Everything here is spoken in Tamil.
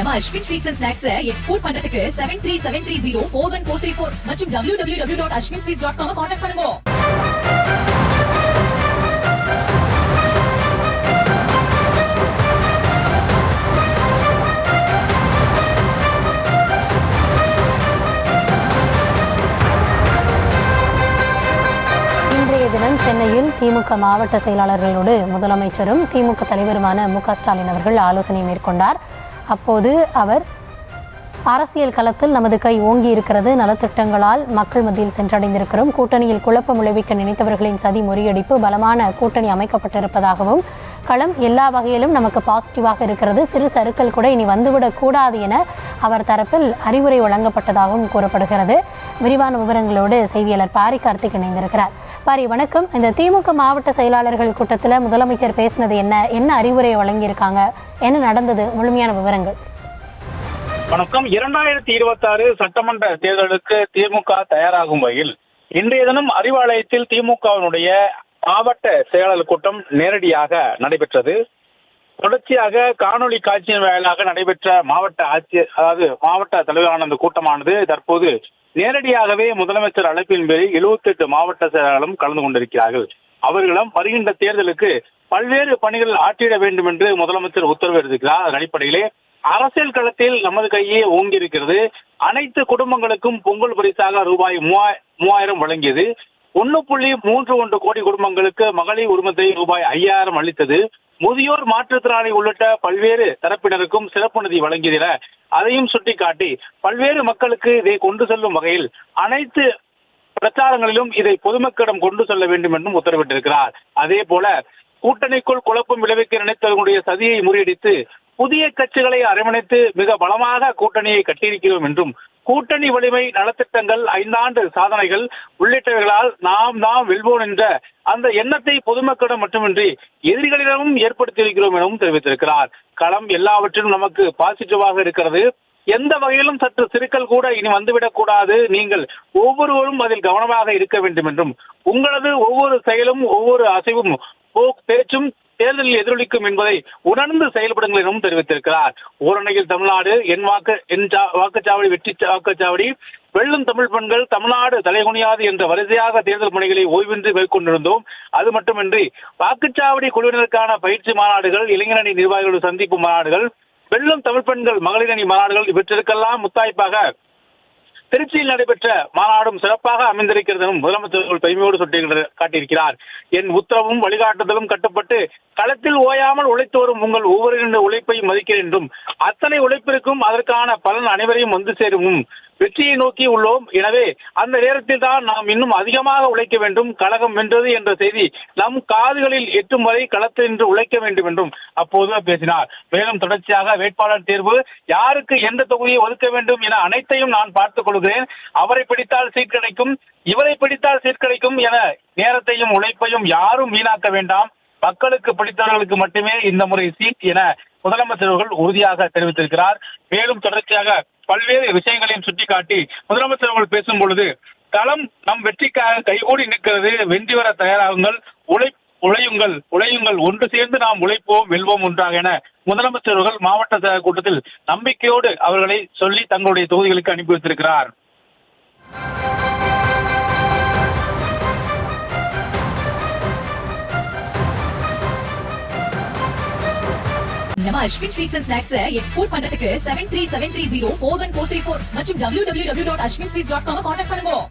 நம்ம Ashwin sweets and snacks export பண்றதுக்கு 7373041434 மற்றும் www.ashwinsweets.com கான்டாக்ட் பண்ணுங்க. தினம் சென்னையில் திமுக மாவட்ட செயலாளர்களோடு முதலமைச்சரும் திமுக தலைவருமான மு.க. ஸ்டாலின் அவர்கள் ஆலோசனை மேற்கொண்டார். அப்போது அவர் அரசியல் களத்தில் நமது கை ஓங்கி இருக்கிறது, நலத்திட்டங்களால் மக்கள் மத்தியில் சென்றடைந்திருக்கிறோம், கூட்டணியில் குழப்பம் விளைவிக்க நினைத்தவர்களின் சதி முறியடிப்பு, பலமான கூட்டணி அமைக்கப்பட்டிருப்பதாகவும் களம் எல்லா வகையிலும் நமக்கு பாசிட்டிவாக இருக்கிறது, சிறு சறுக்கல் கூட இனி வந்துவிடக் கூடாது என அவர் தரப்பில் அறிவுரை வழங்கப்பட்டதாகவும் கூறப்படுகிறது. விரிவான விவரங்களோடு செய்தியாளர் பாரி கார்த்திக் இணைந்திருக்கிறார். பாரி, வணக்கம். இந்த திமுக மாவட்ட செயலாளர்கள் கூட்டத்தில் முதலமைச்சர் பேசினது என்ன அறிவுரையை வழங்கியிருக்காங்க, என்ன நடந்தது, முழுமையான விவரங்கள்? வணக்கம். 2026 சட்டமன்ற தேர்தலுக்கு திமுக தயாராகும் வகையில் இன்றைய தினம் அறிவாலயத்தில் திமுகவினுடைய மாவட்ட செயலாளர் கூட்டம் நேரடியாக நடைபெற்றது. தொடர்ச்சியாக காணொலி காட்சியின் வாயிலாக நடைபெற்ற மாவட்ட தலைவரான அந்த கூட்டமானது தற்போது நேரடியாகவே முதலமைச்சர் அழைப்பின் பேரில் 78 மாவட்ட செயலாளர்களும் கலந்து கொண்டிருக்கிறார்கள். அவர்களும் வருகின்ற தேர்தலுக்கு பல்வேறு பணிகள் ஆற்றிட வேண்டும் என்று முதலமைச்சர் உத்தரவிட்டிருக்கிறார். அதன் அடிப்படையிலே அரசியல் களத்தில் நமது கையே ஓங்கியிருக்கிறது. அனைத்து குடும்பங்களுக்கும் பொங்கல் பரிசாக ரூபாய் 3000 வழங்கியது. 1.31 கோடி குடும்பங்களுக்கு மகளிர் உரிமத்தை ரூபாய் 5000 அளித்தது. முதியோர், மாற்றுத்திறனாளி உள்ளிட்ட பல்வேறு தரப்பினருக்கும் சிறப்பு நிதி வழங்கியதில அதையும் சுட்டிக்காட்டி பல்வேறு மக்களுக்கு இதை கொண்டு செல்லும் வகையில் அனைத்து பிரச்சாரங்களிலும் இதை பொதுமக்களிடம் கொண்டு செல்ல வேண்டும் என்றும் உத்தரவிட்டிருக்கிறார். அதே போல கூட்டணிக்குள் குழப்பம் விளைவிக்க நினைத்தவர்களுடைய சதியை முறியடித்து புதிய கட்சிகளை அரவணைத்து மிக பலமாக கூட்டணியை கட்டியிருக்கிறோம் என்றும், கூட்டணி வலிமை, நலத்திட்டங்கள், 5 ஆண்டு சாதனைகள் உள்ளிட்டவைகளால் நாம் வெல்வோம் என்ற அந்த எண்ணத்தை பொதுமக்களிடம் மட்டுமின்றி எதிரிகளிடமும் ஏற்படுத்தியிருக்கிறோம் எனவும் தெரிவித்திருக்கிறார். களம் எல்லாவற்றிலும் நமக்கு பாசிட்டிவாக இருக்கிறது, எந்த வகையிலும் சற்று சிறுக்கல் கூட இனி வந்துவிடக் கூடாது, நீங்கள் ஒவ்வொருவரும் அதில் கவனமாக இருக்க வேண்டும் என்றும், உங்களது ஒவ்வொரு செயலும் ஒவ்வொரு அசைவும் பேச்சும் தேர்தலில் எதிரொலிக்கும் என்பதை உணர்ந்து செயல்படுங்கள் எனவும் தெரிவித்திருக்கிறார். ஓரணையில் தமிழ்நாடு, என் வாக்குச்சாவடி வெற்றி வாக்குச்சாவடி, வெல்லும் தமிழ் பெண்கள், தமிழ்நாடு தலைகுனியாது என்ற வரிசையாக தேர்தல் பணிகளை ஓய்வின்றி மேற்கொண்டிருந்தோம். அது மட்டுமின்றி வாக்குச்சாவடி குழுவினருக்கான பயிற்சி மாநாடுகள், இளைஞரணி நிர்வாகிகள் சந்திப்பு மாநாடுகள், வெல்லும் தமிழ் பெண்கள் மகளிரணி மாநாடுகள் இவற்றிற்கெல்லாம் முத்தாய்ப்பாக திருச்சியில் நடைபெற்ற மாநாடும் சிறப்பாக அமைந்திருக்கிறது முதலமைச்சர்கள் பெருமையோடு சுட்டி காட்டியிருக்கிறார். என் உத்தரவும் வழிகாட்டுதலும் கட்டுப்பட்டு களத்தில் ஓயாமல் உழைத்து வரும் உங்கள் ஒவ்வொரு உழைப்பையும் மதிக்கிறேன் என்றும், அத்தனை உழைப்பிற்கும் அதற்கான பலன் அனைவரையும் வந்து சேரும் வெற்றியை நோக்கி உள்ளோம். எனவே அந்த நேரத்தில் தான் நாம் இன்னும் அதிகமாக உழைக்க வேண்டும். கழகம் வென்றது என்ற செய்தி நம் காதுகளில் எட்டும் வரை களத்தில் நின்று உழைக்க வேண்டும் என்றும் அப்போது பேசினார். மேலும் தொடர்ச்சியாக வேட்பாளர் தேர்வு, யாருக்கு எந்த தொகுதியை ஒதுக்க வேண்டும் என அனைத்தையும் நான் பார்த்துக் கொள்கிறேன். அவரை பிடித்தால் சீட் கிடைக்கும், இவரை பிடித்தால் சீட் கிடைக்கும் என நேரத்தையும் உழைப்பையும் யாரும் வீணாக்க வேண்டாம். மக்களுக்கு பிடித்தவர்களுக்கு மட்டுமே இந்த முறை சீட் என முதலமைச்சர் அவர்கள் உறுதியாக தெரிவித்திருக்கிறார். மேலும் தொடர்ச்சியாக பல்வேறு விஷயங்களையும் சுட்டிக்காட்டி முதலமைச்சர் அவர்கள் பேசும் பொழுது, களம் நம் வெற்றிக்காக கைகூடி நிற்கிறது, வெற்றி வர தயாராகுங்கள், உழையுங்கள், ஒன்று சேர்ந்து நாம் உழைப்போம், வெல்வோம் ஒன்றாக என முதலமைச்சர் அவர்கள் மாவட்ட கூட்டத்தில் நம்பிக்கையோடு அவர்களை சொல்லி தங்களுடைய தொகுதிகளுக்கு அனுப்பி வைத்திருக்கிறார். நம்ம Ashwin sweets and snacks export பண்றதுக்கு 7373041434 மற்றும் www.ashwinsweets.com கான்டாக்ட் பண்ணுங்க.